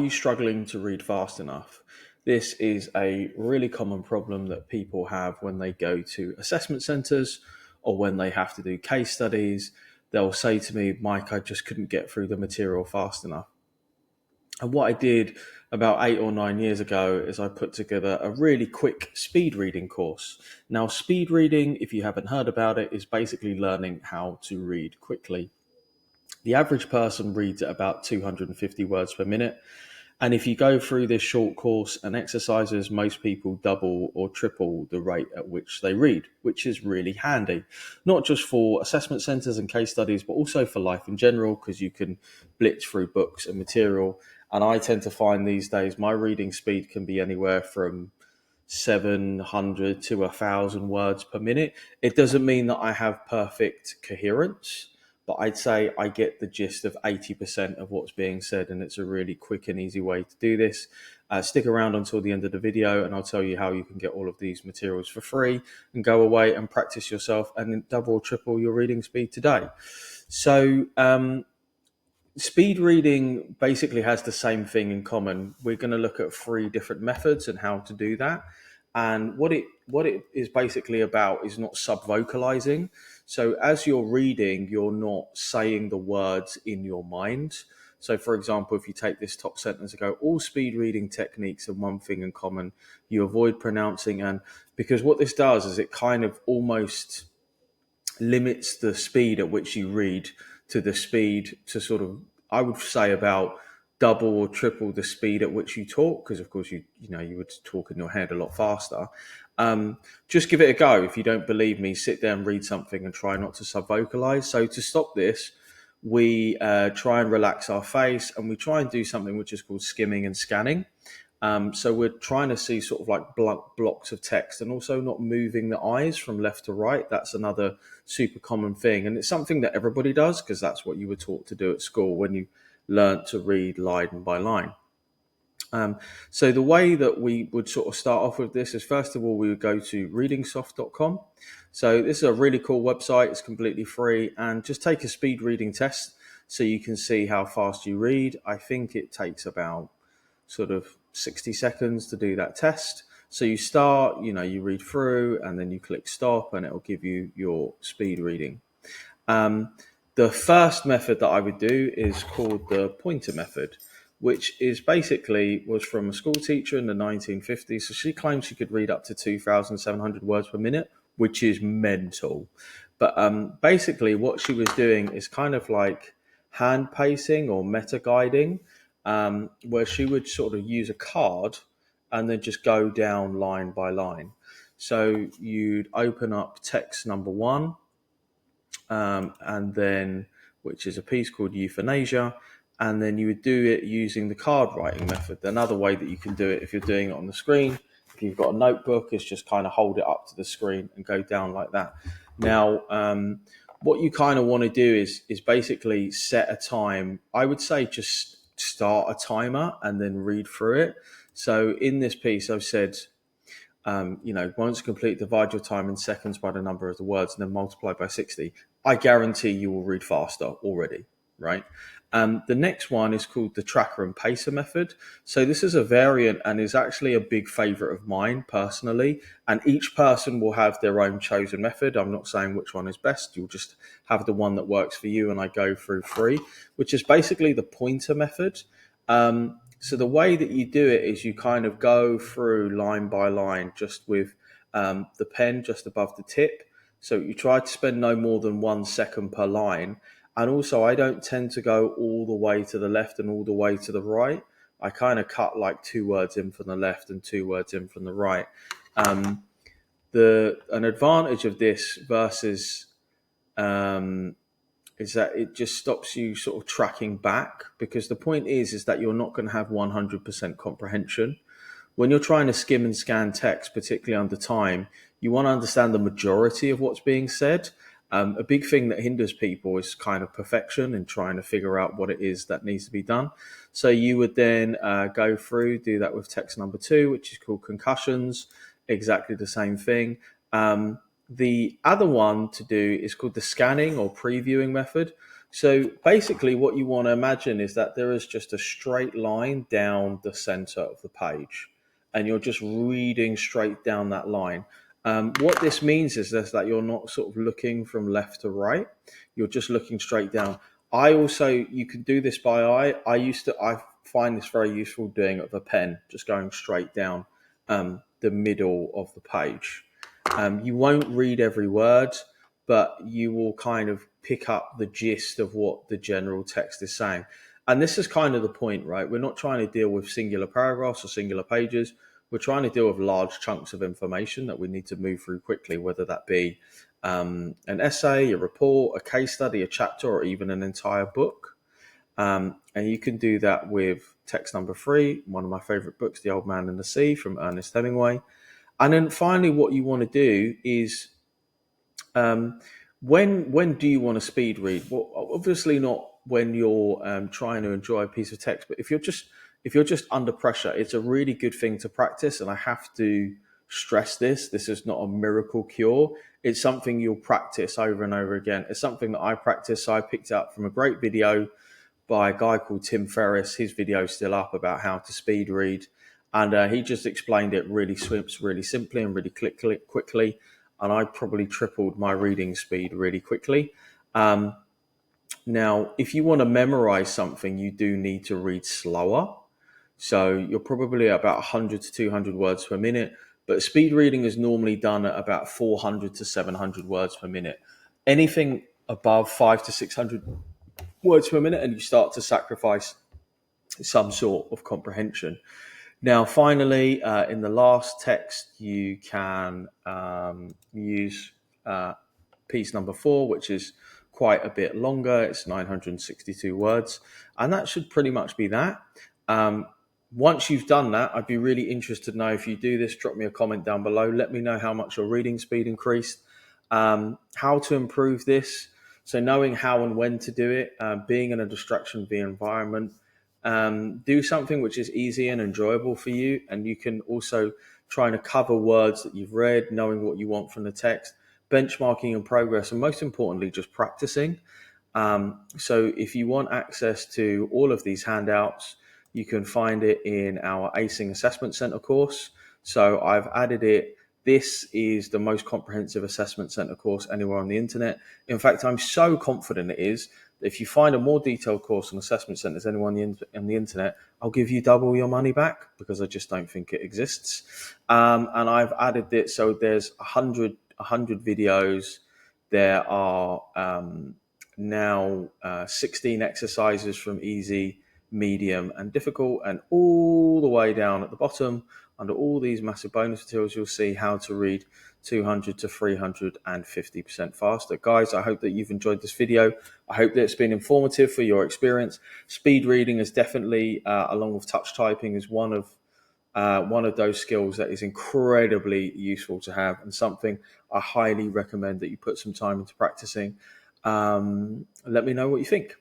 You struggling to read fast enough? This is a really common problem that people have when they go to assessment centres or when they have to do case studies. They'll say to me, Mike, I just couldn't get through the material fast enough. And what I did about 8 or 9 years ago is I put together a really quick speed reading course. Now, speed reading, if you haven't heard about it, is basically learning how to read quickly. The average person reads at about 250 words per minute. And if you go through this short course and exercises, most people double or triple the rate at which they read, which is really handy, not just for assessment centres and case studies, but also for life in general, because you can blitz through books and material. And I tend to find these days my reading speed can be anywhere from 700 to 1,000 words per minute. It doesn't mean that I have perfect coherence, but I'd say I get the gist of 80% of what's being said, and it's a really quick and easy way to do this. Stick around until the end of the video and I'll tell you how you can get all of these materials for free and go away and practice yourself and then double or triple your reading speed today. So speed reading basically has the same thing in common. We're going to look at 3 different methods and how to do that. And what it is basically about is not sub-vocalizing. So as you're reading, you're not saying the words in your mind. So for example, if you take this top sentence and go, all speed reading techniques have one thing in common: you avoid pronouncing and, because what this does is it kind of almost limits the speed at which you read to the speed to sort of, I would say, about double or triple the speed at which you talk, because of course you would talk in your head a lot faster. Just give it a go. If you don't believe me, sit there and read something and try not to sub-vocalize. So to stop this, we try and relax our face, and we try and do something which is called skimming and scanning. So we're trying to see sort of like blocks of text, and also not moving the eyes from left to right. That's another super common thing. And it's something that everybody does because that's what you were taught to do at school when you learned to read line by line. So the way that we would sort of start off with this is, first of all, we would go to readingsoft.com. So this is a really cool website. It's completely free, and just take a speed reading test so you can see how fast you read. I think it takes about sort of 60 seconds to do that test. So you start, you read through and then you click stop and it'll give you your speed reading. The first method that I would do is called the pointer method, which is basically was from a school teacher in the 1950s. So she claims she could read up to 2,700 words per minute, which is mental. But basically what she was doing is kind of like hand pacing or meta guiding, where she would sort of use a card and then just go down line by line. So you'd open up text number 1, and then, which is a piece called Euthanasia, and then you would do it using the card writing method. Another way that you can do it if you're doing it on the screen, if you've got a notebook, is just kind of hold it up to the screen and go down like that. Now, what you kind of want to do is basically set a time. I would say just start a timer and then read through it. So in this piece, I've said, once complete, divide your time in seconds by the number of the words and then multiply by 60. I guarantee you will read faster already, right? The next one is called the tracker and pacer method. So this is a variant and is actually a big favorite of mine personally. And each person will have their own chosen method. I'm not saying which one is best. You'll just have the one that works for you. And I go through 3, which is basically the pointer method. So the way that you do it is you kind of go through line by line, just with the pen just above the tip. So you try to spend no more than 1 second per line. And also, I don't tend to go all the way to the left and all the way to the right. I kind of cut like 2 words in from the left and 2 words in from the right. An advantage of this versus is that it just stops you sort of tracking back, because the point is that you're not going to have 100% comprehension. When you're trying to skim and scan text, particularly under time, you want to understand the majority of what's being said. A big thing that hinders people is kind of perfection and trying to figure out what it is that needs to be done. So you would then go through, do that with text number 2, which is called concussions, exactly the same thing. The other one to do is called the scanning or previewing method. So basically, what you want to imagine is that there is just a straight line down the center of the page, and you're just reading straight down that line. What this means is that you're not sort of looking from left to right, you're just looking straight down. You can do this by eye. I find this very useful doing it with a pen, just going straight down the middle of the page. You won't read every word, but you will kind of pick up the gist of what the general text is saying. And this is kind of the point, right? We're not trying to deal with singular paragraphs or singular pages. We're trying to deal with large chunks of information that we need to move through quickly, whether that be an essay, a report, a case study, a chapter, or even an entire book. And you can do that with text number 3, one of my favorite books, The Old Man and the Sea from Ernest Hemingway. And then finally, what you want to do is when do you want to speed read? Well, obviously not when you're trying to enjoy a piece of text, but if you're just under pressure, it's a really good thing to practice. And I have to stress this: this is not a miracle cure. It's something you'll practice over and over again. It's something that I practice. So I picked up from a great video by a guy called Tim Ferriss. His video is still up about how to speed read, and he just explained it really simply and really quickly. And I probably tripled my reading speed really quickly. Now, if you want to memorize something, you do need to read slower. So you're probably at about 100 to 200 words per minute, but speed reading is normally done at about 400 to 700 words per minute. Anything above 5 to 600 words per minute, and you start to sacrifice some sort of comprehension. Now, finally, in the last text, you can use piece number 4, which is quite a bit longer. It's 962 words, and that should pretty much be that. Once you've done that, I'd be really interested to know if you do this. Drop me a comment down below. Let me know how much your reading speed increased, how to improve this. So knowing how and when to do it, being in a distraction-free environment, do something which is easy and enjoyable for you. And you can also try to cover words that you've read, knowing what you want from the text, benchmarking and progress, and most importantly, just practicing. So if you want access to all of these handouts, you can find it in our Acing Assessment Center course. So I've added it. This is the most comprehensive assessment center course anywhere on the internet. In fact, I'm so confident it is that if you find a more detailed course on assessment centers anywhere on the internet, I'll give you double your money back, because I just don't think it exists. And I've added it. So there's 100 videos. There are now 16 exercises from easy, medium, and difficult, and all the way down at the bottom, under all these massive bonus materials, you'll see how to read 200 to 350% faster. Guys, I hope that you've enjoyed this video. I hope that it's been informative for your experience. Speed reading is definitely, along with touch typing, is one of those skills that is incredibly useful to have, and something I highly recommend that you put some time into practicing. Let me know what you think.